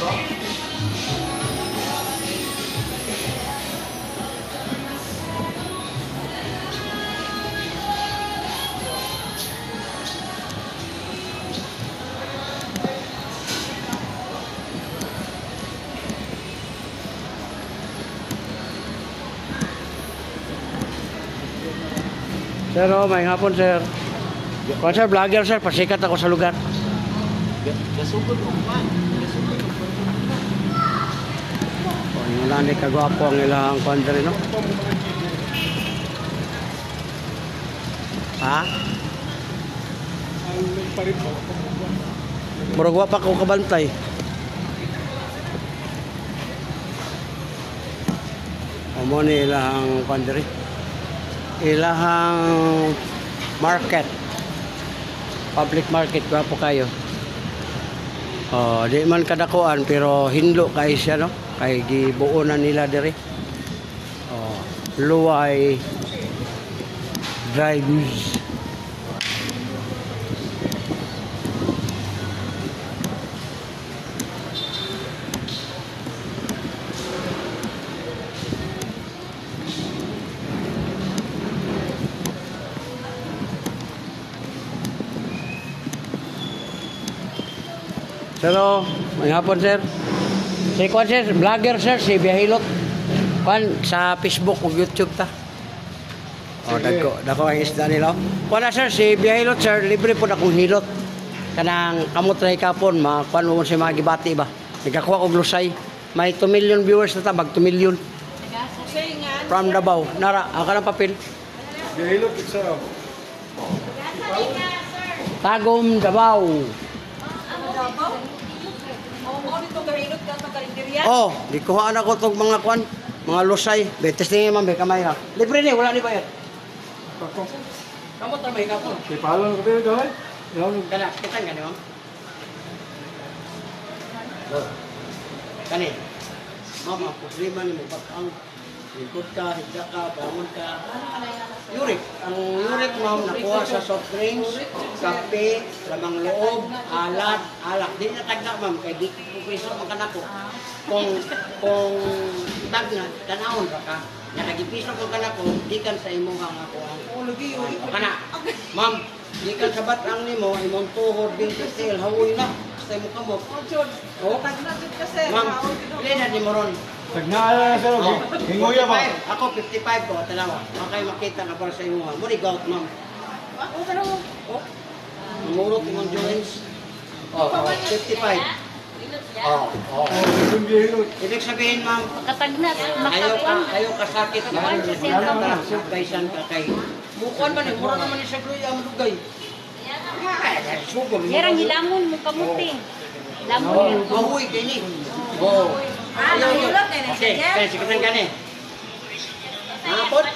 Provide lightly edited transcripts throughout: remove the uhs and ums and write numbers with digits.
Sir, oh, may hapon, sir. Kung sir, vlogger, sir, pasikat ako sa lugar. Gasugod mo man. Kung wala ni kagwapo ang ilang country, no? Ha? Murag pa ko kabantay. Amo ni ilang country. Ilahang market, public market, po kayo. Di man kadakuan pero hinlo kay siya, no? Kay gibuonan nila diri. Luway drives. Sir, oh, may hapon, sir. Si Kwan, sir, vlogger, sir, si Biyahilot. Kwan, sa Facebook o YouTube ta. Dako ang isda nila. Kwan na, sir, si Biyahilot, sir, libre po na kong hilot. Kanang kamutray kapon, kwan mo si mga gibati ba. Nagkakuha ko glusay. May 2 million viewers na ta, mag 2 million. From Davao. Nara, ang kanang papel. Biyahilot, sir. Tagum, Davao. Oh, di kuhaan ako itong mga kwan, mga lusay. Betes niya ma'am, kamay ha. Libre niya, wala ni bayad. Kamot na may kapon. Ipalon ko tayo gawin. Kana, kitang gani ma'am. Kani. Ma'am, ako lima ni mo bakang. Lingkod ka, higda ka, bangon ka. Yurik. Ang yurik, ma'am, nakuha sa soft drinks, kape, lamang loob, alat, alak. Di na tagda, ma'am, kay di ko piso magkanako. Kung tag na, tanawon ka. Nakagipiso ko kanako, di kan sa imo ang ako ang lagi yun. Kana, ma'am, di kan sabat ang nimo, imong tuhod, binti sale, hawoy na. Basta mo kamot. O, ma'am, pili na di mo ron. Tagnala na sir, hinguya ba? Ako 55 ko, tanawa. Makay makita ka para sa imo. Muni gout, ma'am. O, tanawa. O, murot imong joints. O, 55. O. Ibig sabihin, ma'am, Katagnat, ayaw ka sakit. Baysan ka kay. Bukuan man, mura naman ni sa gluya ang dugay. Yarang hilamon mo kamuti. Lamon. Mahuy, kini. O. Okay, kaya sikatan ka ni. Napot?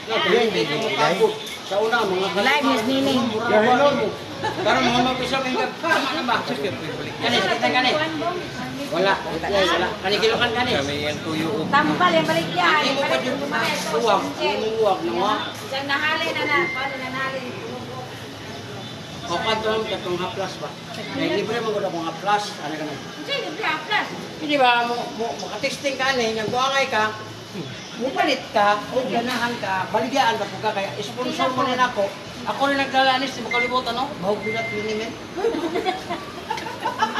Napot. Sa una, mga Live is meaning. Pero mga mapisaw yung tama na ba? Kani, sikatan ka ni. Wala. Kanikilukan ka ni. Tampal yung balik yan. Hindi mo pa yung uwag. Hindi mo uwag. Diyan nahali na na. Paano nahali? O katong haplas ba? Kaya libre mo ko kung haplas. Ano ka na? Hindi, libre haplas. Hindi ba, makatesting ka ni, nagbuangay ka, mupalit ka, o ganahan ka, baligyaan ba po ka, kaya sponsor mo rin ako. Ako rin nagdalanis, di mo kalimutan, no? Bahog bilat linimin.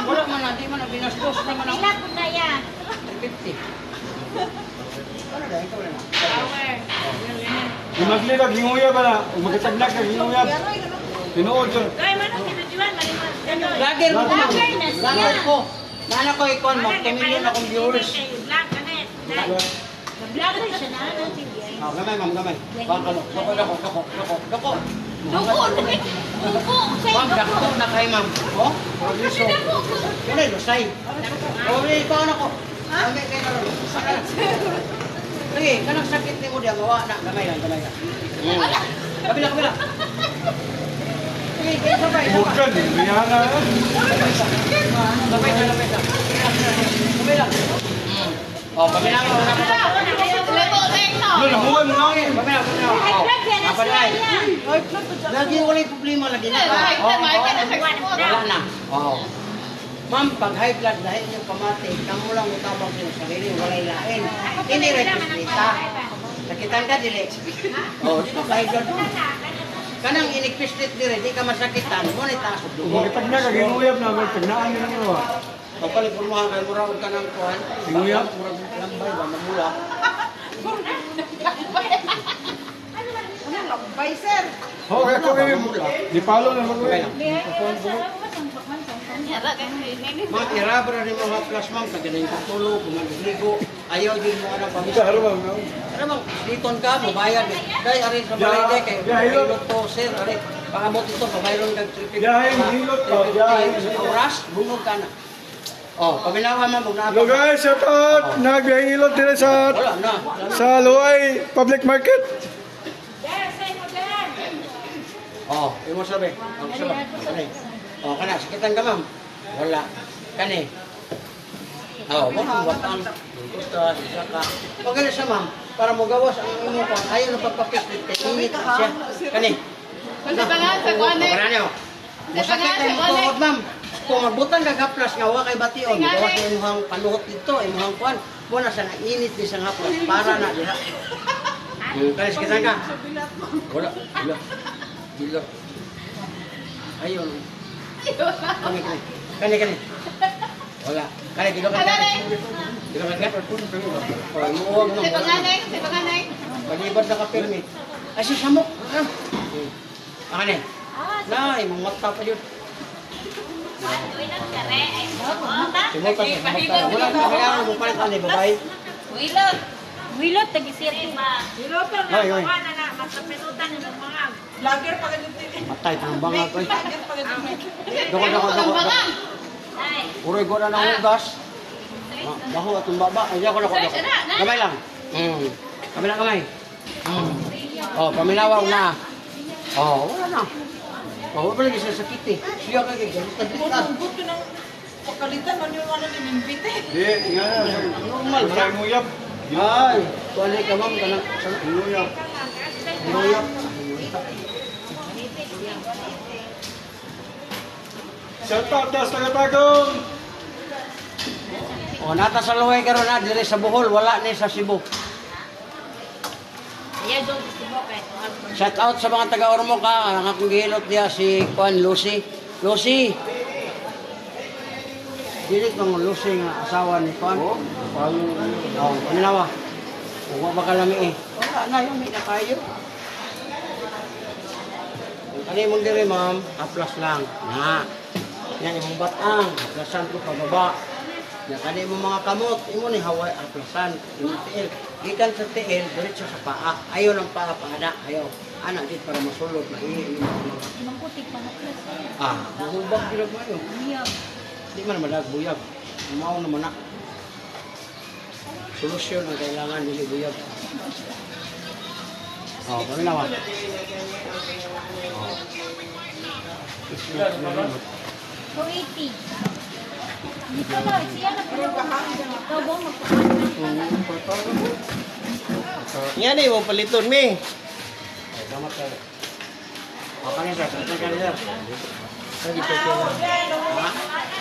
Wala man na, di man na, binastos naman ako. Ilan po na yan? 50. Ano dahil, ikaw na na. Power. Maglilag, hinguya ba na? Magkatagnak ka, hinguya. Tinuod sir. Kaya man ang kinujuan, maliman. Lager mo ko, Lager na siya. lager ko. Nana ko ikon, mag-tumilyon akong viewers. Vlog ka na. Vlog na siya na. Gamay, ma'am, gamay. Bangkalo, dako. Duko. Duko. Ma'am, dako na kayo, ma'am. Oh, proviso. Yan ay, lusay. Pwede, ikaw ako. Kami kayo na rin. Sige, kanang sakit ni mo diya, gawa na. Gamay lang. Kabila. Sige, kayo sabay. Bukan, rihana. Sabay. Kabila. Oh, kabila ko. Namuhay mo na yun. Kabila. Kapalay. Lagi wala yung problema lagi na. Wala na. Ma'am, pag high blood dahil yung pamati, kamo lang utabang yung sarili, walay lain. Hindi rin pislita. Sakitan ka, dili. Oh, di ba high blood mo? Kanang inikpislit dire, di ka masakitan, mo ni taas og dugo. Magkatagna ka, ginuyab na, magtagnaan nila nyo. Kapag ipurmahan kayo, mura ka ng kuhan. Ginuyab? Mura lambay ba, mamula. Lambay, sir. Oo, kaya ko kayo. Di palo na mag Mga irabra ni mga plus ma'am, sa ganun yung tulog, ligo, ayaw din mo anong pamisa. Ano ba? Ano bang, liton ka, mabayad eh. Dahil arin sa balay kay hilot to, sir, arin. Pakamot ito, pamayroon kag 350. Yahin, hilot to, yahin. Oras, bungog ka na. Oh, paminawa man, huwag na Hello guys, shout out! Nagbiyang ilot din sa Wala na. Luay Public Market. Yes, say mo dyan. Oh, imo sabi. Ang sabi. Kani. Oh, kana sakitan ka ma'am. Wala. Kani. Oh, mo ang watang. Kusta saka. Pagani sa ma'am para mo gawas ang imo pa. Ayaw na pagpapikit kay init siya. Kani. Kasi pangalan sa kuwan eh. Pagani oh. Masakit ang tuhod ma'am. Kung magbutan ka haplas nga wa kay bation, gawas mo imong panuhot dito, imong kuan. Mo na sa nainit di sa haplas para na diha. Kani sakitan ka. Wala. Wala. Bila. Ayun. Kani. Wala. Kani dilo ka. Dilo ka. Oh, muog no. Si panganay. Palibad na ka permit. Ay si samok. Kani. Na, imong mata pa yun. Simol pa sa mata. Wala na kaya mo palit ani babay. Wilot. Wilot, tagisir. Wilot na Ay, ay. kuwan na matapinutan ng mga. Lager pa ganito. Matay tang bangag ko. Lager pa ganito. Dako. Uroy ko na ng hugas. Baho atong baba. Ay ako. Kamay lang. Kamay lang kamay. Oh, paminawa na. Oh, wala na. Oh, wala lagi sa sakit eh. Siya ka kay Buto ng pagkalitan man yung ano din invite. Di, nga na. normal ba? Maraming nguyab. Ay, tuwalay ka ma'am kanang Nguyab. Nguyab. Shout out das taga-tagong. Oh, nata sa luway karon na dire sa Bohol, wala ni sa Cebu. Ayan doon sa Cebu kay. Shout out sa mga taga-Ormoc ka, ang akong gihilot diya si Juan Lucy. Lucy. Dili kang Lucy nga asawa ni Juan. Oh, paminawa. Huwag ba kalami eh. Wala na yung may nakayo. Ano yung dire ma'am? Aplas lang. Na. Yan yung batang. Aplasan ko pababa. Yan kani mo mga kamot. Imo ni haway aplasan. Yung tiil. Gikan sa tiil, diretso sa paa. Ayaw ng paa paana. Ayaw. Anak dit para masulod. Imang putik pa na plus. Mahubag bilag mo yun. Miyag. Di man madagbuyag. Umaw naman na. Solusyon ang kailangan nili buyag. Oh, paminawa. Oh. 280. Dito na, siya na pero ikaw ba magpapalito? Yan eh, mong paliton mi. Salamat ka. O, kanina sir. Salamat ka sir.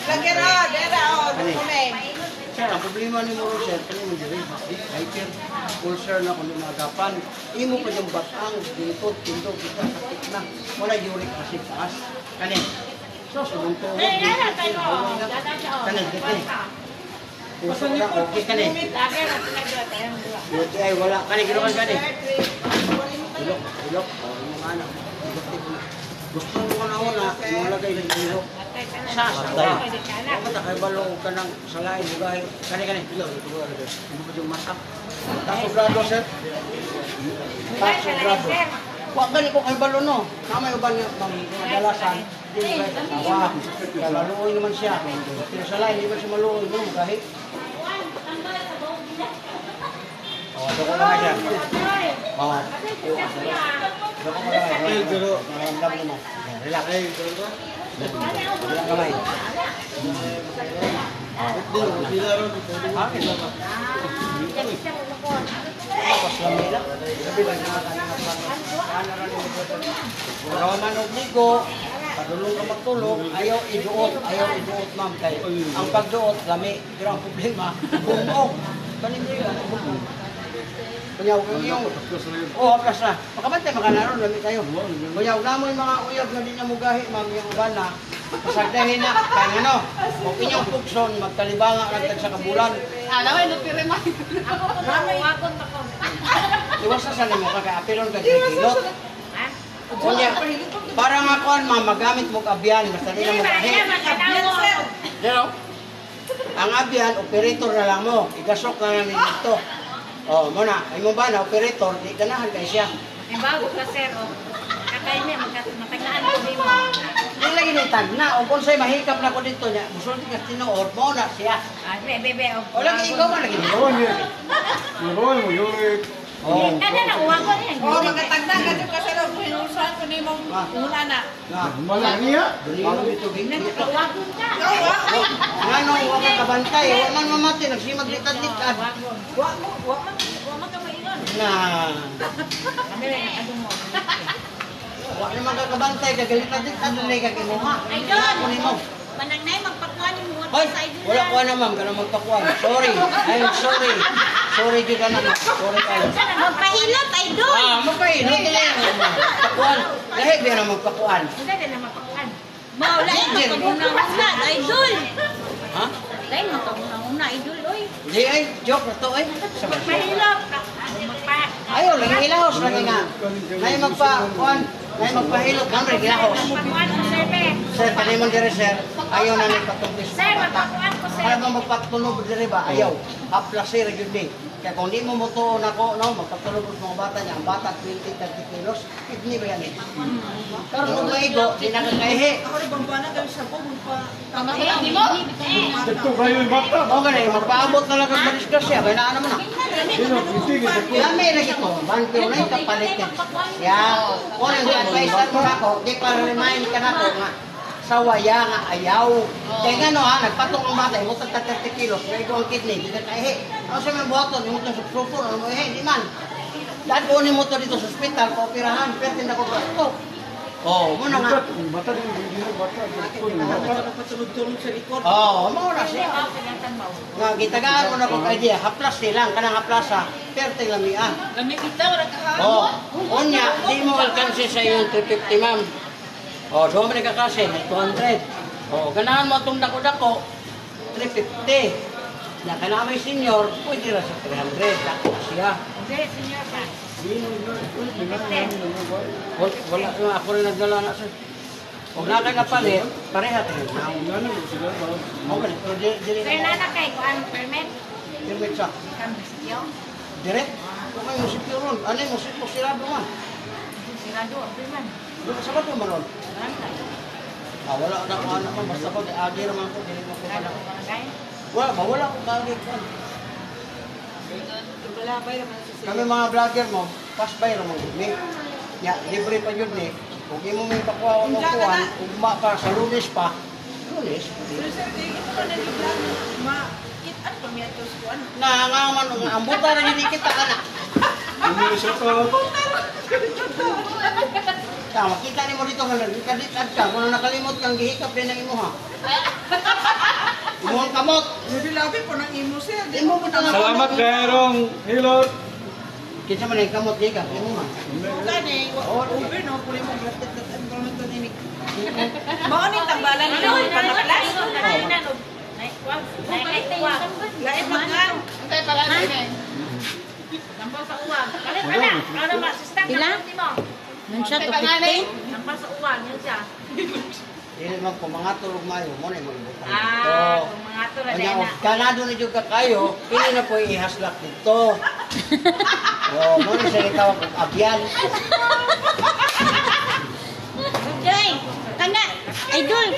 Lager dera kunin. Sir, ang problema ni mo sir, kanina mo diri. Hyper, ulcer na kung lumagapan. Imo pa yung batang, dito, tindog, kita, sakit na. Wala uric acid taas. Kanina. So, subong to. Kanina, dito. Puso na, okay kanina. Dito ay wala. Kanina, gilukan kanina. Ilok. O, yung anak. Gusto mo na una, imalagay ng ilok. Sasatay. Kapag nakibalo ka ng salay, bugay. Kani. Hindi pa yung masak. Tasobrado, sir. Tasobrado. Huwag gani ko kay balo, no. Kamay uban nga madalasan. Hindi mo kahit asawa. Laluoy naman siya. Pero salay, hindi ba siya maluoy, no? Kahit. O, ito ko naman siya. O, ito ko naman. Maramdam mo. Relax. Relax kamay. Tapos lamay lang. Sabi lang na kanan. Kanan rin. Wala man og ligo. padulong ka magtulog, ayaw iduot, ma'am. Kay ang pagduot, lami. Pero ang problema, bumog. Kanina yun, bumog. Kuyaw, yung... Oo, haplas na. Makabantay, makanaroon, lami kayo. Kuyaw, namoy mga uyab na di na mugahi, ma'am, yung uban na. Pasagdahin na, kaya ano, kung inyong pugson, magkalibanga lang sa kabulan. Alam mo, nagpirema. Ako po na wagon ako. Iwas na sa nimo, kaya apilon ka kilot. Ha? Kunya, para nga kuan, ma'am, magamit mo abyan, basta di na mugahi. Pero, ang abyan, operator na lang mo. Igasok na lang dito. Oh, muna, ay mo ba na operator, di ganahan kayo siya. May bago ka, sir. O. Kakainin, mataglaan ko din mo. Di lagi ni tagna, o kung sa'yo mahikap na ko dito niya, gusto di ka tinuod, mo na siya. Ah, bebe. O lagi ikaw man lagi. Nagawan niya. Nagawan mo, Yurik. Oh. Kada na, wagon yan. Oo, magkatagda ka dito kasi lang pinusan ko ni mong una na. Na, Malang niya. dulino dito, dito. Wagon ka. Nga nung huwag ka kabantay, huwag man mamati, nagsimag litad-litad. Wagon. Wa man ka maingon. Na, Kami rin, ano mo. huwag naman ka kabantay, kagalitad-litad, nalay ka kinuha. Kunin mo. Manangnay, magpakuha ni mo. Hoy, wala ko na ma'am, ka na magpakuan. Sorry, I'm sorry. Sorry dito na, sorry kayo. Magpahilot, idol. Magpahinot na yan. Pakuan. Lahi biya na magpakuan. Hindi na magpakuhan. Maula yung magkabuna-una, idol. Ha? Lain magkabuna-una, idol, oy. Hindi ay, joke na to ay. Sabay. Mahilot. Ayaw, lagi ilahos lagi nga. Nay magpakuan. Nay magpahilot. Kamre, ilahos. Magpakuhan ko, sir, be. Sir, kanimon dire sir. Ayaw na may patungkis. Sir, magpakuhan ko, sir. Para mo magpatunog dire ba? Ayaw. Haplasir yun din. Kaya kung di mo mutuon ako, no, magpatulog sa mga bata niya, ang bata 20-30 kilos, kidney ba yan eh? Pero kung maigo, di nakakaihi. Ako rin bang bana kami sa buong pa. Tama ko lang, di mo? Dito kayo yung bata. O ganun, magpaabot na lang ang madisgrasya. Kaya na mo na. Sino, itigil. Kami lagi ko, banto na yung kapalit niya. Kaya, kung ang advice mo ako, di pa remind ka na ko nga, sa waya nga ayaw. Kaya nga no ha, nagpatong ang bata, imutang 30 kilos, may ang kidney, di na kaihi. Ano sa mga buhaton, imutang sa sulfur, ano mo di man. Dahil kunin mo to dito sa ospital, paoperahan, pero tinda ko ito. Oh, muna nga. Bata din, hindi na bata. Bata patulog-tulog sa likod. Oh, mauna siya. Nga, gitagaan mo na kong idea, haplas silang, kanang haplasa, pero lamian. Lami kita, wala ka ha. Oh, unya, di mo alkansi sa iyong 250, ma'am. Oh, doon mo nagkakasi, 200. Oh, ganahan mo itong dako-dako, 350. Na kailangan may senior, pwede rin sa 300. Dako siya. Hindi, senyor pa. Wala, ako rin nagdala na sir. Huwag na kayo napalit, pareha tayo. Okay, pero dili Sir, na. nana kay kuan permit. Direct siya. Kamisyo. Direct? Kung may musipyo ron, ano yung musipyo sirado man? Sirado, man. Doon sa bato man ron. Barangay. Wala na ko ano man, basta ko, agi naman ko, dili mo ko Sirado, pala. barangay. Wala ko kagig ko. Wala ba naman sa Kami mga vlogger mo, pass by naman kami. Ya, libre pa yun eh. Kung di mo may pakuha ko ng kuhan, ugma pa sa Lunes pa. Lunes? Pero sir, di kita pa nag-vlog. Ma-it-an pa miya ito sa kuwan. Nangangaman, ang buta na hindi kita ka na. Hindi siya to. Kaya makita ni mo dito nga nagkaditad ka. Kung nakalimot kang gihikap din ang imo ha. Imuhang kamot. Labi po ng imo sir. Di mo punta na Salamat kayong Hilot. Kinsa man ang kamot gihikap, imo ha. Gani, over no, puli mo gratit at ang gamit ko ninik. Maoning tambalan ni Lord panaklas. Lain magkan. Antay pala namin. Nampal sa uwang. Kalit ka na. Ano ba? Sistang Pila? na mo. Nansya to, 50. Nampal sa uwang. Yan siya. Dili man ko mga tulog mayo mo na mo ibutang Ah, kung mga to na Kanya, na. kanado na juga kayo, pili na po ihaslak dito. Oh, mo ni sa ikaw kung abyan. Joy,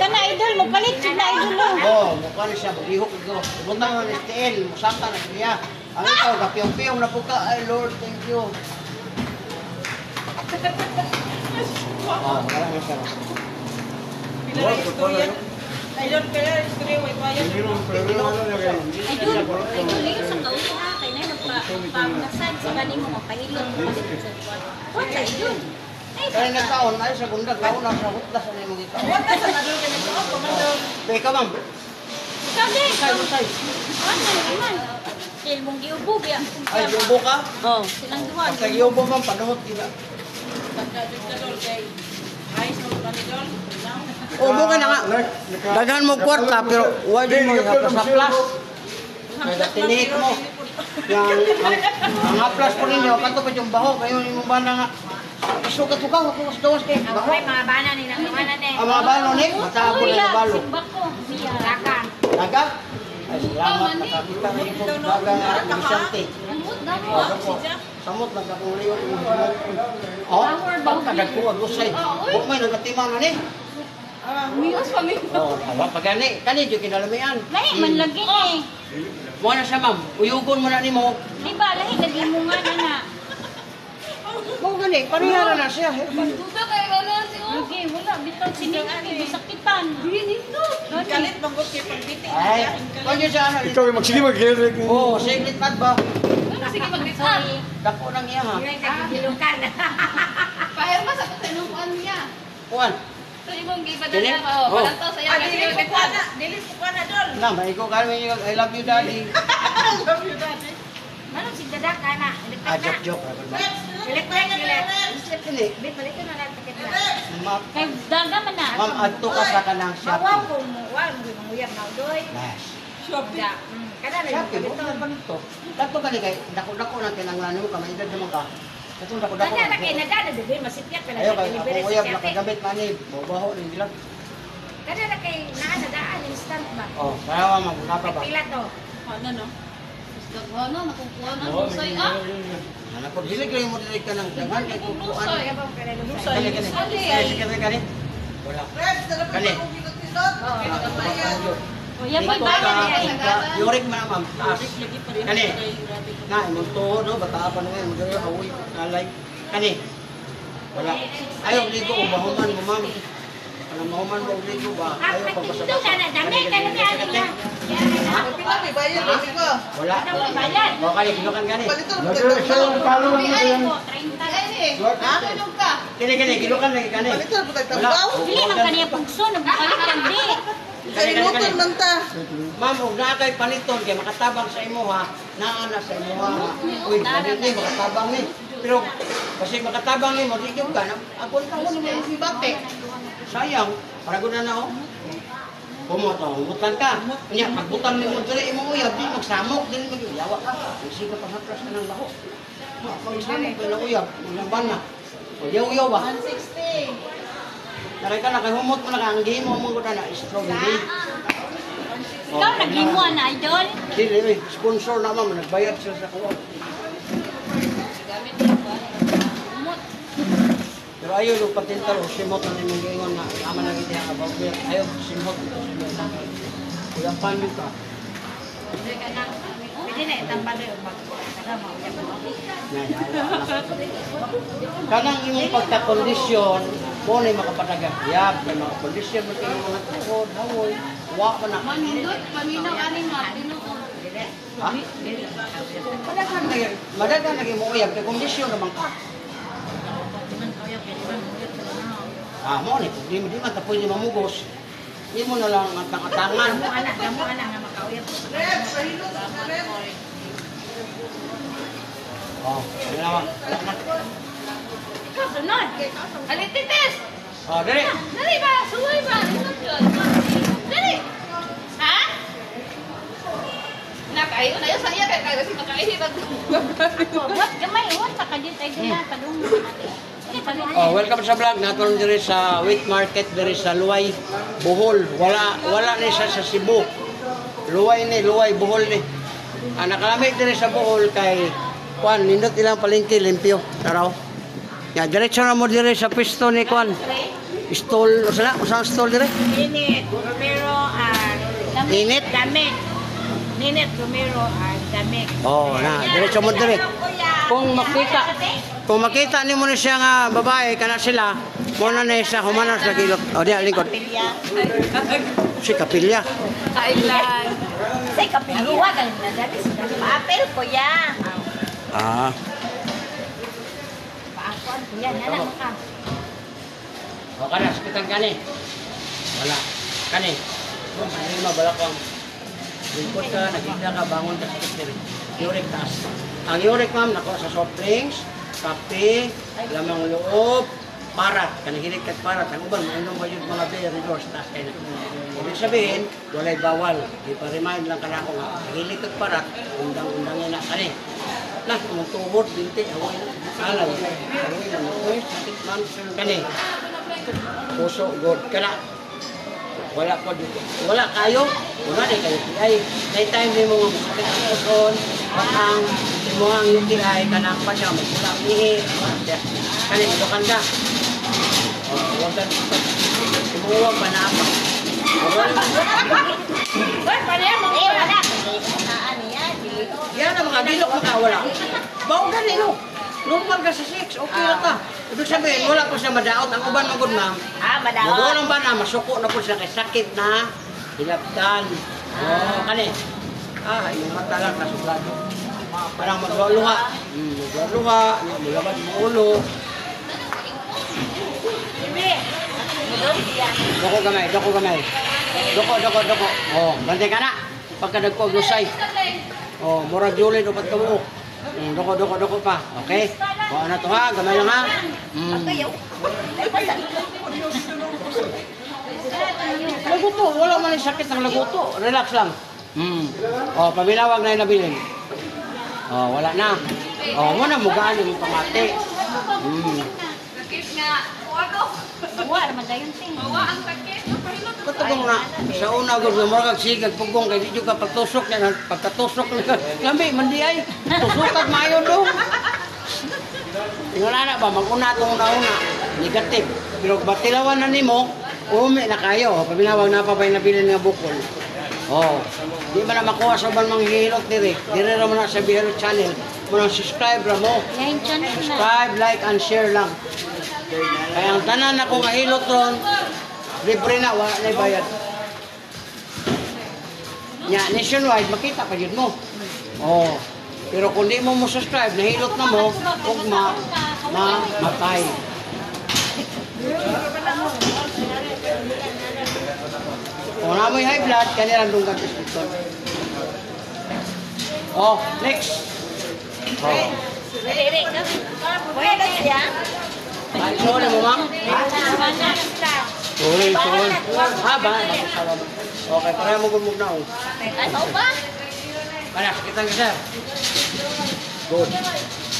kana idol, mapalit siya na idol. Oh, mukha ni siya maglihok ito. Ibutang mo ni STL, musanta na siya. Ang ikaw, kapiyong-piyong na po ka. Ay Lord, thank you. Oh, maraming siya. Pila na istorya. Ayun, pila na istorya. Way pa yan. Hindi rin, pero ano na kayo. Idol, idol sa kaulo ha, kay na magpamnasan sa galing mo mapahilot, mapalit sa kuwan. What sa idol? Kaya nagtaon, ay sa bundag, taon na sa hutlas na yung mga taon. Wala sa madul ka nito. Komandor. Beka, ma'am. Sabi. Usay. Ano naman? Mong giubo biya. Ay, yubo ka? Oh, silang duha. Pagka yubo, ma'am, panuhot, diba? Pagkadul ka dol kay. Ay, sa mga dol. Ubo ka na nga. Daghan mo kwarta, pero huwag din mo haplas-haplas. Kaya tinihik mo. Ang haplas po ninyo, kanto pa yung baho, kayo yung ba na nga. Isugat-sugaw, dawas kay baho. May mga bana ni nang kawanan eh. Ang mga balo ni, matabo na yung balo. Simbako. Siya. Dakan. Daga? Ay, salamat, nakakita na yung daga nga, Vicente. Amot na mo. Samot lang akong liwat yung samot. Oh, pagkadag ko, agusay. Huwag may nagatima na ni. Miyos pa mi. Oh, awa, pagani, kani, yung kinalamian. Lahi man lagi eh. Mo na siya, ma'am. Uyugon mo na ni mo. Di ba lahi lagi mo nga na. Mo gani, paniyara na siya. Duda kay wala si Lagi wala bitaw siningani bisakitan. Dito. Kalit manggot kay pagbiti. Ay, pag yun siya, ano, Ikaw yung magsilimag. oh, siglit pad ba? Ano sige mag-isa? Dako lang iya, ha? Yung kagilukan. Pahir mas ako sa inuman niya. Kuhan. So imong giba Dili? na Oh. walang to saya Ah, kasi dilis ko na. Dilis ko na dol. Na, maiko ka namin yung I love you, daddy. Love you, daddy. Ano si Dadaka na? Ah, Electric joke. Electric nila. Hindi. Bit balik na lang tiket na. Ma'am, kay daga man na. ma'am, adto ka sa kanang Mawaw shopping. ko mo. Wow, hindi mo uyab na udoy. Yes. Da. Kada rin. Shopping, huwag naman pa nito. Dato ka ni kay, dako-dako na kinanglan mo, kamay edad naman ka. Katong dako-dako. Kada na kay nadana dili masipyak ka Ayaw, na kay delivery akong sa uyab, shopping. nakagamit man ni, babaho ni bilang. Kada na kay naanadaan instant ba? Oh, kaya ma'am, napa ba? Pila to. Ano no? Gagano nakukuha na lusay ah. Anak ko, dili kayo mo dili ka ng dagan, kay kukuan. Kaya ba kaya lusay? Kani, kani. Kani, kani. Wala. Red, sarap Kani. ang ubigot ni Dot. O yan Ikaw ba ka, ba? ikaw, yurik man ma'am, taas. Kani. Na, imong tuhod, no, bata pa na ngayon, magayo, awoy, alay. Kani. Wala. Ayaw, ligo, ubahuman mo, ma'am. Anong mahuman mo, ligo ba? Ayaw, pagbasa-basa. Ito sana dami kaya na niya. Pila may bayan ni ko. Wala. Bayan. O, kani, kinukan gani. Palitan mo Nag-iisa tayo. yung talo lang ito yan. 30. Ha? Ano ka? Kini, kini, kinukan lagi kani. Palitan mo tayo Wala. tambaw. Dili man kaniya pugso nagbukalit lang di. Kalimutan man ta. Ma'am, huwag na kay paniton, kaya makatabang sa imo ha. Naana sa imo ha. Uy, ganit ni, makatabang ni. Pero, kasi makatabang ni mo, di yung ka. Ako na ko naman yung bate. Sayang, para ko na oh. Pumoto, humutan ka. Kanya, pagbutan mo dali, imo uyab, di magsamok, di mag-uyawa ka. Sige ka pangapras ka ng laho. Pag-samok ka ng uyab, maglaban na. O, yaw-yaw ba? 160. Naray ka na, kay humot mo na ka, ang gihimo mo ko na strawberry. Ikaw naghimuan na idol. Dili, sponsor na ma'am, nagbayad sila sa kuwa. Pero ayaw yung patintaro, simot na nimong gayon na ama na kita ang about there. Ayaw, simot. Kuya panyo ka. Pwede na itambal yung kada mo. Kanang imong pagka-kondisyon, mo na yung makapatagagayab, may mga kondisyon mo kayo mga tuhod, hawoy, wa pa na. Manindot paminaw aning tinuod. Ha? Madagan lagi mo uyab, kay kondisyon naman ka. Ah, mo ni, di man tapoy ni mamugos. Di mo na lang ang tangan. Damo anak nga makauyab. Red, pahilot. Red. Oh, ano naman. Ikaw sunod. Alitites. Oh, dali. Dali ba? Suway ba? Dali. Ha? Nakayo na yun sa iya kaya kasi makaihirap. What gamay? What sa kadit ay dila padung. Oh, welcome sa vlog. Natulong diri sa wheat market diri sa Luway, Bohol. Wala ni siya sa Cebu. Luway, Bohol ni. Nakalamit diri sa Bohol kay Kwan, nindot ilang palengke limpyo. Taraw. Ya, diretso na mo diri sa pisto ni Kwan. Stall, usang stall diri? Ninit Romero and Init? Damit. Ninit Romero and Damit. Oh, na, diretso mo diri. Kung makita ni mo na siya nga babae, kana sila, mo na siya humanas na kilot. O, diya, lingkod. Si Kapilya. Kailan? Sa kapilya, galing na dati sa paapel ko ya. Ah. Paakuan ko yan, yan ang ka. O kana, sakitan ka ni. Wala. Kani. Hindi mabalak ang lingkod ka, nagigda ka, bangon ka sa kitiri. Uric taas. Ang uric, ma'am, nakuha sa soft drinks, kape, lamang loob, parat. Kanihilig ka parat. Ang uban, mainom ba yung mga beer, redoors, taas kayo na. Ibig sabihin, walay bawal. Di pa remind lang ka na ako nga. Nahilig ka parat, undang-undangin na. Kani. Lah, kung tuhod, binti, away na. Alay. Away na. Away, sakit, ma'am. Kani. Puso, good. Kana. Wala po dito. Wala kayo. Wala na kayo. Ay, time din mo nga masakit ang puson. Bakang, mo ang UTI, kanang pa siya. Magpulang nihi. Kani, madukan ka. O, huwag ka. Simuwag pa na apa. Uy, pareha mo. Eh, wala. Yan ang mga dilok makawala. Baong ka nilo. Normal ka sa 6, okay na ka. Ibig sabihin, wala po siya madaot. Ang uban magod, ma'am. Madaot. Magulang ba na, masuko na po siya kay sakit na hilaptan. Kani. Yung mata lang nasuglado. Parang magluha. Magluha, mulabad mo ulo. Doko gamay, doko gamay. Doko. Bantay ka na. Pagka nagpaglusay. Murag julid o pagkabuok. Doko pa. Okay? Kuha na to ha. Gamay lang ha. Laguto. Wala man yung sakit ng laguto. Relax lang. Paminawag na yung nabilin. Wala na. Muna mugaan yung pamati. Sakit nga. Wala naman dayon ting. Ang sakit. Patugong na. Sa una, gusto mo kagsigag pugong kay di ka pagtusok niya. Pagkatusok niya. Lambi, mandi ay. Tusukat mayo do. Tingnan na ba, mag-una itong una-una. Negative. Pero batilawan na nimo, umi na kayo. Pabinawag na pa ba yung nabilin nga bukol. Di ba na makuha sa ban mga hihilot diri. Diri naman na sa Bihero Channel. Muna subscribe ra mo. Subscribe, like, and share lang. Kaya ang tanan na kung kahilot ron, libre na, wala na bayad. Nationwide, makita pa yun mo. Pero kung di mo subscribe, nahilot na mo, huwag matay. Kung namoy high blood, kanilang dunggan dito. Next. Pwede siya. Sorry mo, ma'am. Sorry. Ba? Okay, pareha mo gumug na. Ano ba? Panas, kita ka, sir. Good.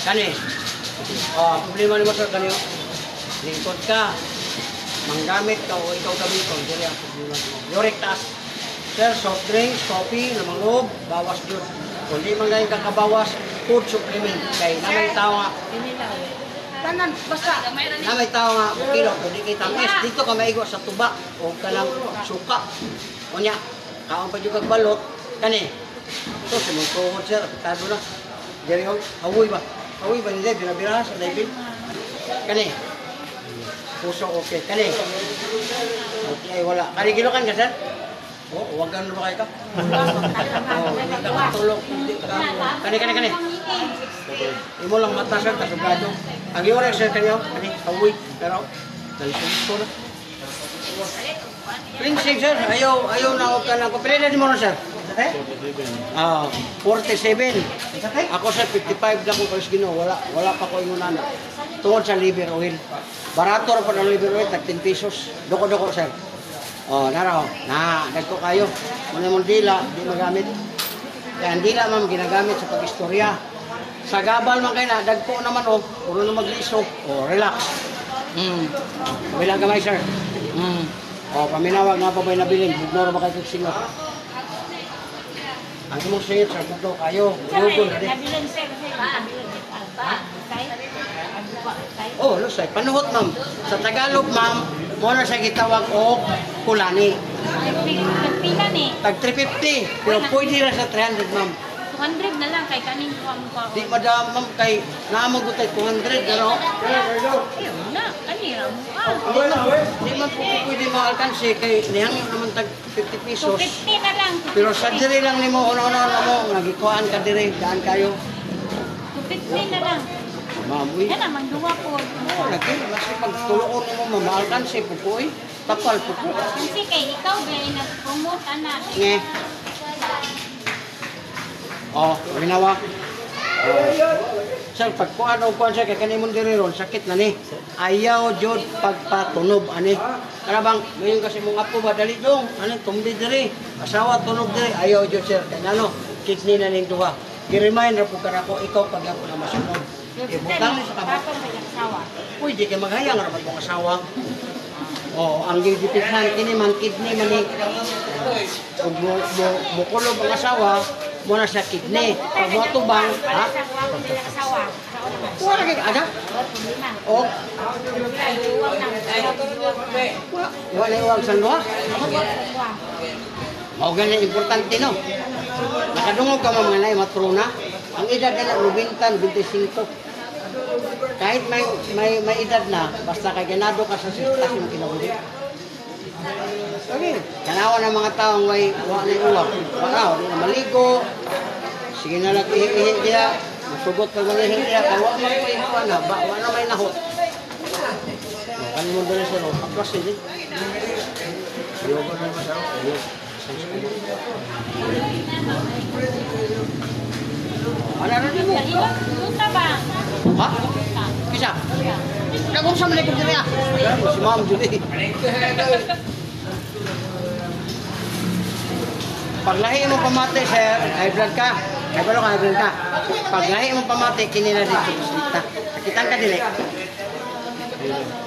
Kani. Problema ni mo, sir, kani. Lingkod ka. Manggamit ka o ikaw gabi ko. Dili ang problema mo. Uric taas. Sir, soft drinks, coffee, lamang loob, bawas yun. Kung di man ganyan kakabawas, food supplement. Kaya namay tao nga. Tanan, basta. Namay tao nga, kilo, kung di kita mes. Dito ka maigo sa tuba o kalang suka. O niya, kaon pa yung kagbalot. Kani. Ito, sumutuhod sir, apitado na. Jerry Hall, hawoy ba? Hawoy ba nila, bira-bira sa David? Kani. Puso okay. Kani. Okay, wala. Kanigilokan ka sir? Huwag ganun ba kayo ka? Hindi ka matulog. Kani. Imo lang mata sir, kasugado. Ang uric sir kanyo, kani, hawoy. Pero, nalisunod ko na. Prinsip sir, ayaw na ako ka na. Kapilala ni mo na sir? 47. Ako sir, 55 lang ko kayo gino. Wala pa ko yung nana. Tungod sa liver oil. Barato rin po ng liver oil, 13 pesos. Doko-doko sir. Naraw. Dagko kayo. Muna mong dila, di magamit. Kaya ang dila ma'am, ginagamit sa pag-istorya. Sa gabal man kayo na, dagko naman puro na magliso. Relax. Kabilang gamay sir. Paminawag na pa ba'y nabilin? Ignore ba kayo singot? Ang imong singit sir, bugno kayo. Bugno na din. Lusay. Panuhot ma'am. Sa Tagalog ma'am, muna sa gitawag o kulani. Pila ni? Tag 350. Pero pwede na sa 300 ma'am. 200 na lang kay kanin ko ang ko. Di madam ma'am kay naamag ko tayo 200 ano? Ayun na, kanira mo. Di man po pwede ma-alkansi kay niyang naman tag 50 pesos. 250 na lang. Pero sa diri lang nimo una-una mo, nagikuan ka diri, daan kayo. 250 na lang. Mamoy. Yan naman duwa po. Oo, lagi. Kasi pag tuloon mo, mamaalkan si Pupoy. Tapal Pupoy. Kasi kay ikaw, gaya nag-promote, anak. Nge. Oh, ginawa. Sir, pagkuhan o kuhan siya, kaya kanimong diri ron, sakit na ni. Ayaw jud pagpatunob, ani. Kaya bang, ngayon kasi mong apo ba, dali dong, ani, tumbi diri. Asawa, tunob diri, ayaw jud sir. Kaya ano, kidney na ning duha. I-remind na po ka na ko, ikaw pag ako na masunod. Ibutang ni sa kabak. Tapos may asawa. Pwede kayo maghayang na mong asawa. Oh, ang gigitihan, kini man, kidney man ni. Kung mukulob ang asawa, muna sa kidney. Pag mo tubang, ha? Sa wawang nilang asawa. Wala kay ada. Problema. Oh, Duwag na. wala iwag sa duha. Duwag. Mao ganyan importante no. Nakadungog ka mga nay matrona. Ang edad nila 90, 25. Kahit may edad na, basta kay ganado ka sa sistas yung kinabuhi. Okay. Kanawa ng mga taong may wala na uwak. Wala, di na maligo. Sige na lang ihi dia. Masugot ka mga ihi dia. Kaya wala man may ihi na. Wala na may nahot. Kan mo doon sa ropa. Aplas hindi. Yoga na ba sa ropa? Ano rin mo? Luta ba? Ha? Kisa? Kagong sa malikod diri ah. Si Ma'am Julie. Paglahi mo pamati, sir, high blood ka. High blood ka. Paglahi mo pamati, kinila dito. Sakitan ka dili.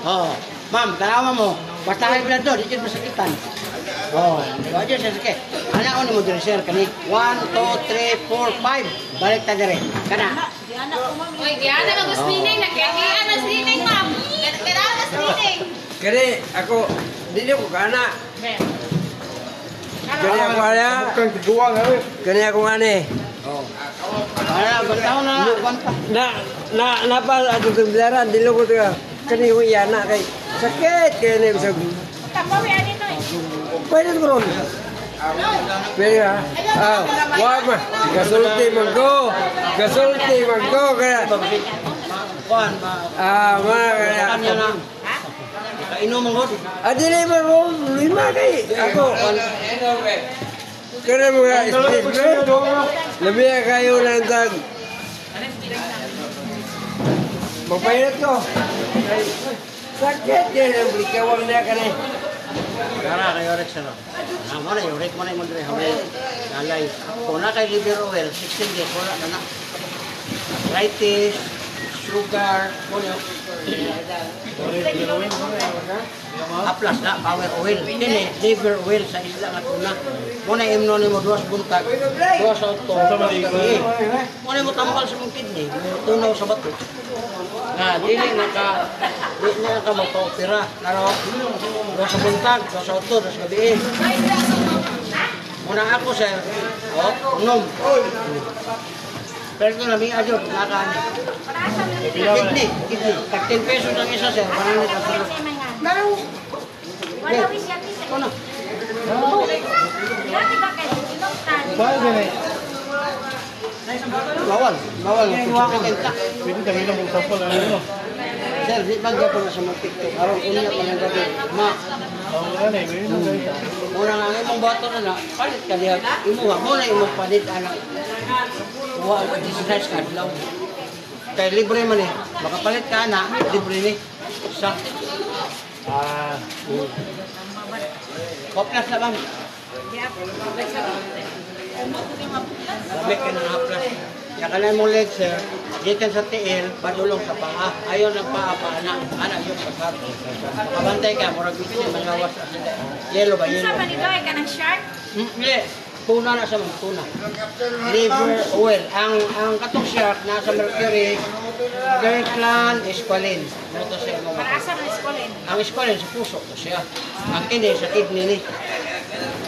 Oh, ma'am, tanawa mo. Basta high blood do, dito masakitan. Oh, wala siya sakit. Ana ko mo diri sir kani. 1 2 3 4 5. Balik ta diri. Kana. Uy, Diana, mag-gusto nining. Nagkakiyaan na sining, ma'am. Kailangan na sining. Kani ako dili ko kana. Kani ako ana. Bukan kedua kali. Kani ako ngani. Oh. Ala, bantaw na, banta. Napa ato tumbilaran dili ko tiga. Kani ko yana kay sakit kay ni bisag. Tapawi, ano ito eh? Pwede ko ron. Pwede ha? Wag ma. Gasulti maggo. Gasulti maggo kaya. Kuan ba? Mga kaya. Kanya na. Kainom mo gud. Dili mo ron. Lima kay. Ako. Kaya mga speed bro. Labi kayo ng tag. Magpahirap ko. Sakit yan ang blikawang na ka na. Kara kay Orex ano. Mo na Orex mo na mo dire haway. Nalay. Kung na kay liver oil 16 days wala na. Arthritis, sugar, mo na. Aplas na power oil. Kini liver oil sa isla nga tuna. Mo na imno nimo duwas buntag. Duwas sa to. Mo na mo tambal sa mong kidney. Tunaw sa bato. Nah, dili na ka magpa-opera. Naro, duwas sa buntag, duwas sa auto, duwas sa gabi. Muna ako, sir. Oh, unom. Pero ito na, may adyo, nakakani. Kidney. Tag 10 pesos ang isa, sir. Mananit ang sarap. Naro. Wala wis yan. Ito na. Dati ba kayo? Inutan. Bawal. Kakenta. Pwede kami lang mag-sample ano yun. Sir, di ba gapon na sa mga TikTok? Araw, unya pa ng gabi. Ma, Ano eh, ngayon ang guys. muna nga imong bato na palit ka diha. Imuha mo na imong palit anak. Wa exercise ka law. Kay libre man eh. Makapalit ka na, libre ni. Sa Hoplas na bang? Sabi ka na hoplas. Yakalay mo leg sir. Gikan sa tiil, padulong sa paa. Ayaw ng paa pa anak yung sa kato. Makabantay ka, murag gusto niya mangawas. Yellow ba? Isa pa nito ay ka ng shark? Hindi. Tuna na sa mga tuna. Liver oil. Ang katong shark nasa mercury, Kirkland, Esqualene. Ito siya mga. Para asa ng eskolin? Ang eskwalin sa puso ko siya. Ang kini sa kidney ni.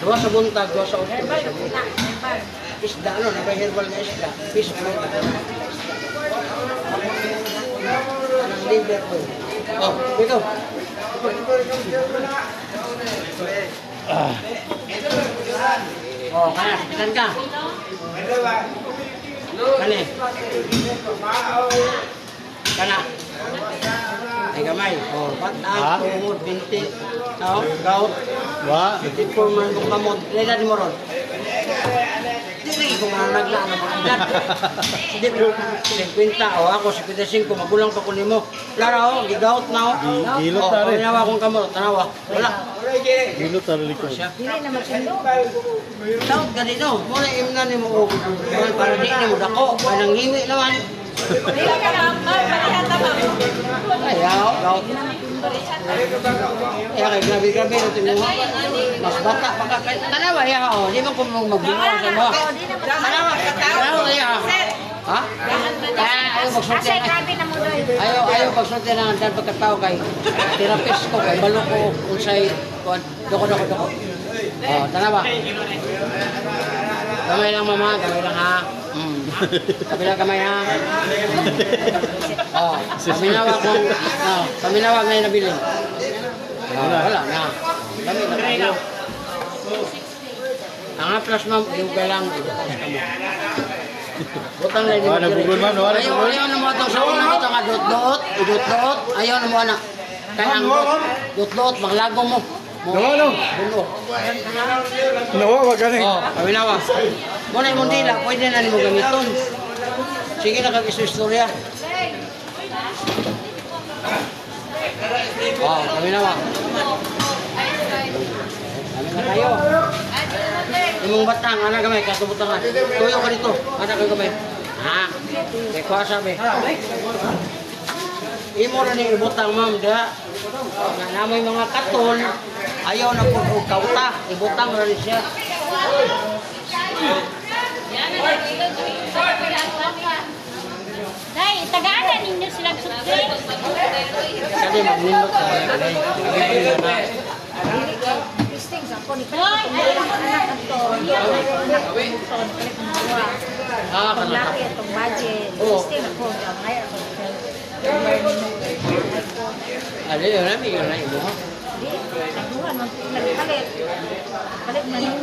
Duwa sa buntag, duwa sa utot. Herbal o pula? Herbal. Isda, ano, nabay herbal na isda. Fish oil. Ang liver oil. Oh, dito. Oh, kaya, ilan ka? Kani? Kana. Ay gamay. Oh, batang, tuhod, binti. No, gout. Wa. Tipo man kung kamot. Leda di mo ron. Hindi ko nga naglaan ng mga edad. Hindi ko 50 o ako 55 magulang pa ko nimo. Klaro, gigout na o. Gilot na rin. Tanawa kong kamot, tanawa. Wala. Gilot na rin ko. Dili na magsindo. Gout gani no. Muna imna nimo og para di nimo dako. Ay nanghimi naman. Dili ka na palihan ta ma'am. Ayaw, gout. Kaya kay grabe-grabe ito mo. Mas bata pa ka. Tanawa ya o. Di man ko magbunuan sa mo. Tanawa, tanawa ya. Ha? Ayaw magsulti Asay, na. grabe na mo doy. Ayaw magsulti na ang dahil pagkatao kay therapist ko, kay balo ko, unsay, doko. Oh, tanawa. Kamay lang mama, kamay lang ha. Kabila kamay ha. Oh, paminawa ngayon nabilin. Wala na. Dami na kayo. Ang aplas ma'am, yuga lang. Butang lang Wala bugol man, wala bugol. Ayaw na mo itong sa unang ito nga dot-dot. Ayaw na mo na. Kaya ang dot-dot, maglagong mo. Nawa. Buno. Nawa, wag galing. Oh, paminawa. Muna yung mundila, pwede na mo gamiton. Sige na kag-istorya. Oh, paminawa. Kami na kayo. Imong batang, anak gamay, katubutangan. Tuyo ka dito, anak ka gamay. Ha? May kuha sabi. Imo na ni ibutang ma'am, da. Namoy mga katon, ayaw na po kauta. Ibutang na rin siya. Day, tagaan ninyo silang sukli. Kasi magnindot ka. Listing sa ko ni Doy, ay, Paglaki itong budget. Oo. Listing ako. Ngayon ako. Ano yun, namin yun na imo. Nagduhan. Nagpalit. Palit na yun.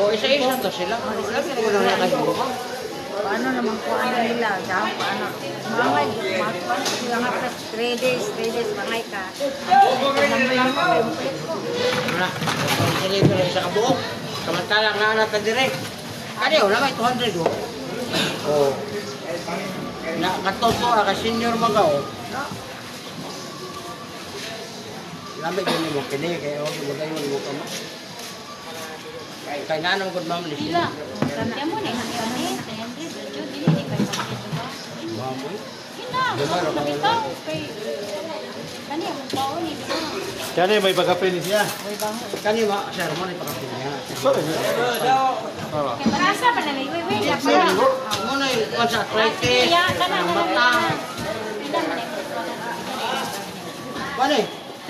O isa-isa to sila. Wala ka naman na kayo. Paano naman po ano nila? Dahil paano? Mangay. Mga 3 days. Mangay ka. Nambay mo kayo. Palit ko. Wala. Deliver sa kabuok. Samantalang na natin direct. Kani o, na may 200 o. O. Na katoto ra ka senior mga o. Lamig yun mo kini kaya o magayon mo ka mo. Kay nanong good ma'am listen. sila. Kaya mo na, kami, kaya hindi, medyo, hindi kayo makikita. Baboy. Sila, nakita ko kay... Kani, ang tao ni Dima. Kani may pagkape ni siya. Kani ma sir mo ni pakapin niya. Sorry. Kaya marasa pa na naiwiwi niya Sir para. mo na yung arthritis, mata. Pare,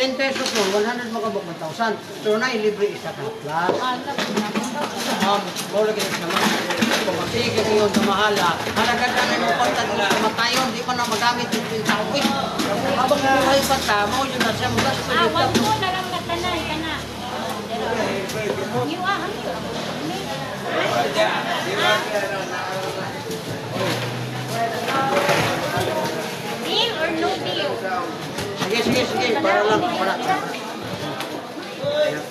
10 pesos mo, 100 makabok na 1,000. So na libre isa ka plus. Mo lagi naman. Kung masige ko yun sa mahala, halagan na mo pagtagla matayon, di pa na magamit yung tao. Habang buhay pa ta, mo yun na siya mudas pa dito. Wag mo na lang natanay ka na. Yung ahang. Deal or no deal? Sige, para lang wala.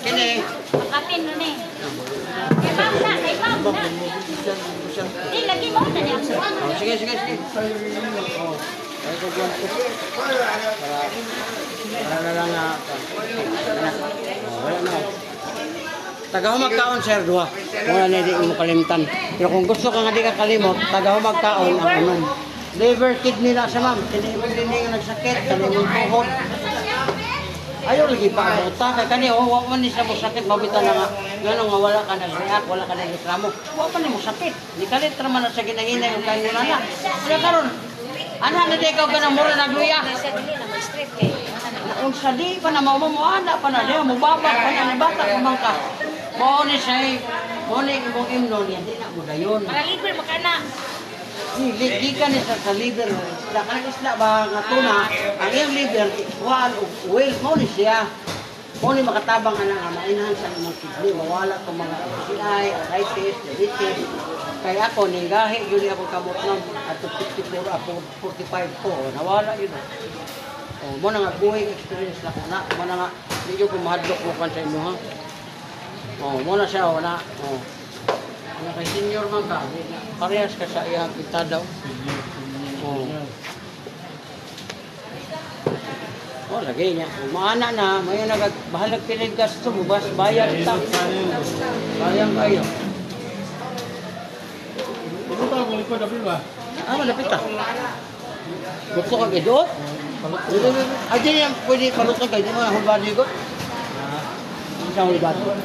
Kini. Kapin mo na eh. Kay ma'am na, kay ma'am na. Di, lagi mo na niya. Oh, sige. Oh. Ay ko buwan ko. Para na lang na. Wala na. Tagahumag kaon sir duha. Wala na di mo kalimtan. Pero kung gusto ka nga di ka kalimot, tagahumag kaon ang anon. Liver kidney na sa ma'am. Tinimong din nga nagsakit, tinimong tuhod. Ayaw lagi pa ang uta kay kani oh wa man ni sa mo sakit mabitan na nga ngano nga wala ka nag-react wala ka nag-reklamo wa pa ni mo sakit ni kalit ra man sa ginahinay ug kayo na kaya karon ana na di ikaw ganang mura nagluya Sa dili na mag-strip kay. unsa di pa na mao mo ana pa na di mo babak pa na ni bata man ka mo ni say mo ni imong imnon yan di na mo dayon Para libre mo ka na. Di ka ni sa liver. Isla ka isla ba nga tuna, ang iyang liver, wal o oil, mo ni siya. Mo ni makatabang ka na nga, mainhan sa imong kidney, mawala itong mga CI, arthritis, diabetes. Kaya ako, ninggahi, yun ako kamot ng at 54 ako, 45 ko. Nawala yun. Oh, mo na nga buhay experience na ko na. Mo na nga, hindi ko mahadlok mo kan sa inyo ha. Oh, mo na siya, wala. Oh. Ano kay senior man ka, parehas ka sa iyang kita daw. Oh. Oh, lagay niya. Umaana na, may nagbahalag pinag gasto mo, bas bayad ta. Bayang kayo. Ano ba kung ikaw dapat ba? Ah, malapit ah. Gusto ka gidot? Aja yang pwede palutag kayo, di mo na hulbado yung got? Isang hulbado.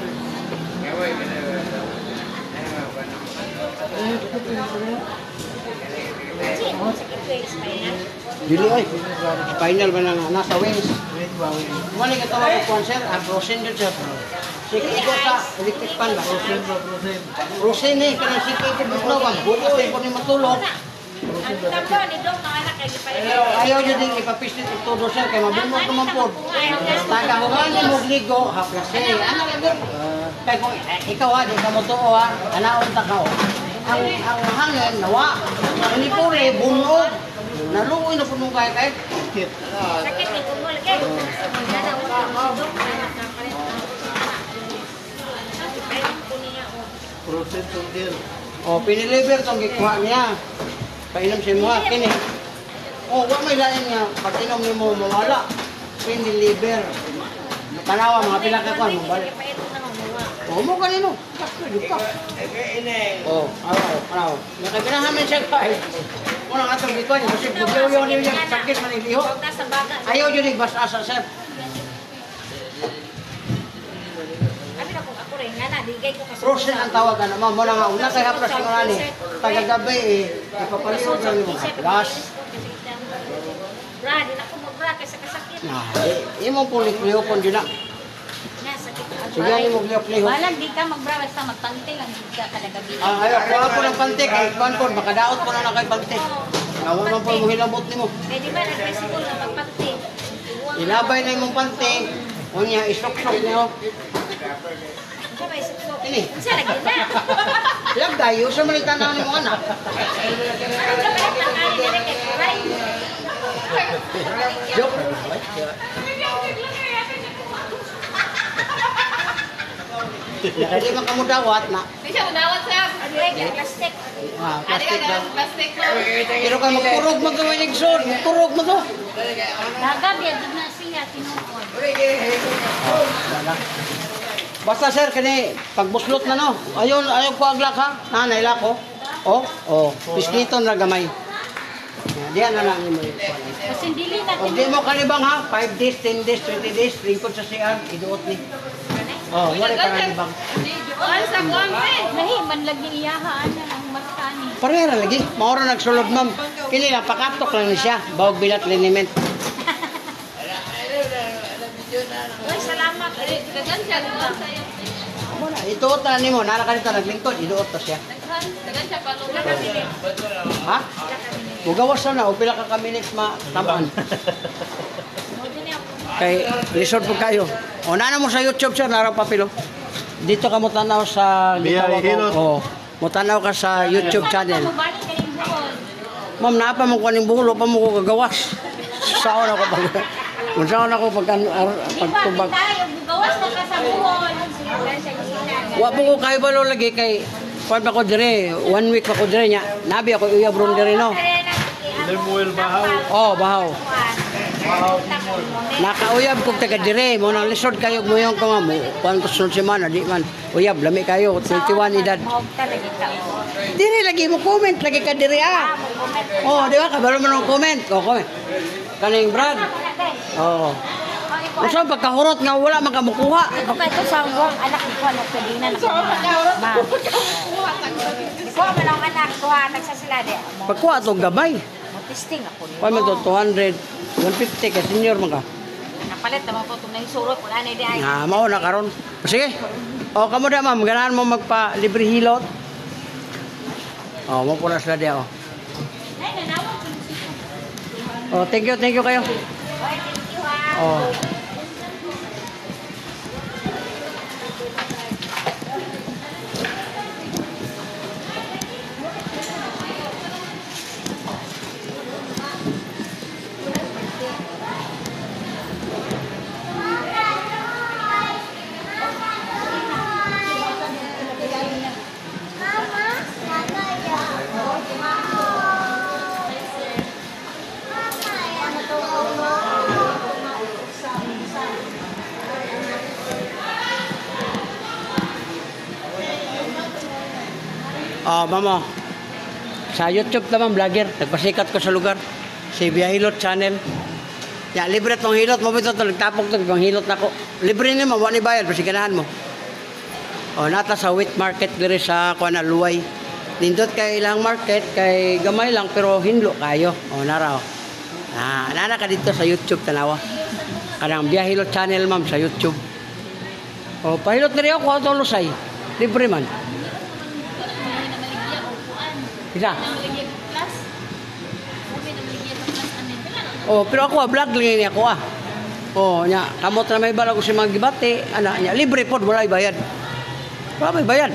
Dili ay, final ba na nasa wings? Wala ka tawag ko sponsor, Rosen yun siya. Sige, ikaw sa electric pan ba? Rosen eh, kanang sige ito buklo ka, bukas na ikaw ni matulog. Ayaw nyo din ipapislit ito doon sir, kaya mabunod naman po. Tagahugan ni Mugligo, haplase. Ano ka doon? Kaya kung ikaw ha, di ka mo to ha, anaon ta ka o. Ang hangin, nawa. Hindi po rin, bunog. Naluoy na po nung kaya. Sakit ni kumul kay. O, piniliver itong gikuha niya. Painom siya mo kini. O, wag may lain nga. Pag inom niyo mo, mawala. Piniliver. Tanawa, mga pilakakuan mo, balik. O, mo kanino. O, araw. Nakabinahamin siya kahit. Muna nga itong gikuha niya. Kasi bugyaw niyo niya. Sakit man iliho. Ayaw yun yung basa-asa, sir. Rosen ang tawagan naman. Muna nga, una kaya pras yung ani. Tagagabi eh. Ipapaliyod lang yung mga gas. Bra, di na ko magbra kasi kasakit. Imong po liklihopon dyan na. Sige, imong liklihop. Walang di ka magbra basta magpante lang di ka kalagabi. Ayaw, kuha po ng pante. Kaya kuha makadaot po na kay pante. Nawanan po yung hilabot ni mo. Kaya di ba nag-festival na magpante? Ilabay na imong pante. Unya, isok-sok niyo. Siya ba isip ko? Ini. Siya lagi na. Ilag dayo, sa malitan na ni mo anak. Ano ka ba yung tangani na rin kay Kuray? Joke. Hindi man kamudawat na. Di siya unawat siya. Ano yung plastic? Plastic lang. Plastic mo. Pero ka magturog mo gawin yung son. Turog mo to. Dagab yan, di na siya tinuod. Basta sir, kani pagbuslot na no. Ayaw ko aglak ha. Nanay lako. Oh. Pisliton na gamay. Diyan na lang mo. Kasi dili na O di mo kalibang ha. 5 days, 10 days, 20 days. Lingkod sa CR. Iduot ni. Oh, wala ka kalibang. Ay, sa konti. Nahi, man lagi iyahaan na ang markani. Parehara lagi. Maura nagsulod ma'am. Kini lang, pakatok lang ni siya. Bawag bilat liniment. Uy, salamat. Dagan siya. Wala, ituot na ni mo. Nalakalita naglingkod. Iduot na siya. Dagan siya palungan. Ha? Ugawas na. O pila ka minutes matamaan. Kay resort po kayo. O nana mo sa YouTube sir, naraw papilo. Dito ka mo tanaw sa Biyay Hilot. O, mo tanaw ka sa YouTube channel. Mabalik ka rin buhol. Ma'am, naapa mo kuning buhol, pa mo ko gagawas. Saon ako pag Unsaon ako pagtubag. Tayo, bugawas na ka sa buhol. Wa po ko kayo balo lagi kay kuan pa ko dire, 1 week pa ko dire nya. Nabi ako uyab ron dire no. Lemuel Bahaw. Oh, bahaw. Nakauyab kog taga dire, mo nang lisod kayo moyong ko nga mo. Kuan ko sunod semana di man. Uyab lami kayo 21 edad. Dire lagi mo comment lagi ka dire ah. Oh, di ba kabalo mo nang comment. Oh, comment. Kaning Brad. Oh. Usa pagkahurot nga wala man ka makuha. Okay, ito sa buwang anak ko na pwedina na ma. Kuha man ang anak ko, nagsa sila di. Pagkuha tong gamay. Testing ako. Kuha mo to 200, 150 ka senior man ka. Napalit naman po itong naisurot, wala na di ay. Nga, mao na karon. Sige. O, kamo da ma'am, ganahan mo magpa-libre hilot. O, mo po na sila diya, o. Ay, nanawag ko O, thank you kayo. Thank you ha. O. Mamo. Sa YouTube naman, vlogger. Nagpasikat ko sa lugar. Si Biyahilot Channel. Ya, libre tong hilot mo bito nagtapok to bang hilot nako. Libre ni mo, wa ni bayad basi ganahan mo. Nata sa wheat market diri sa kuana Luway. Nindot kay ilang market kay gamay lang pero hinlo kayo. Nara. Nana ka dito sa YouTube tanawa. Kanang Biyahilot Channel ma'am sa YouTube. Pahilot diri ako ato lusay. Libre man. Isa. Pero ako vlog lang niya ako nya kamot na may bala ko si mga gibate ana nya libre pod wala bayad. Wala may bayad.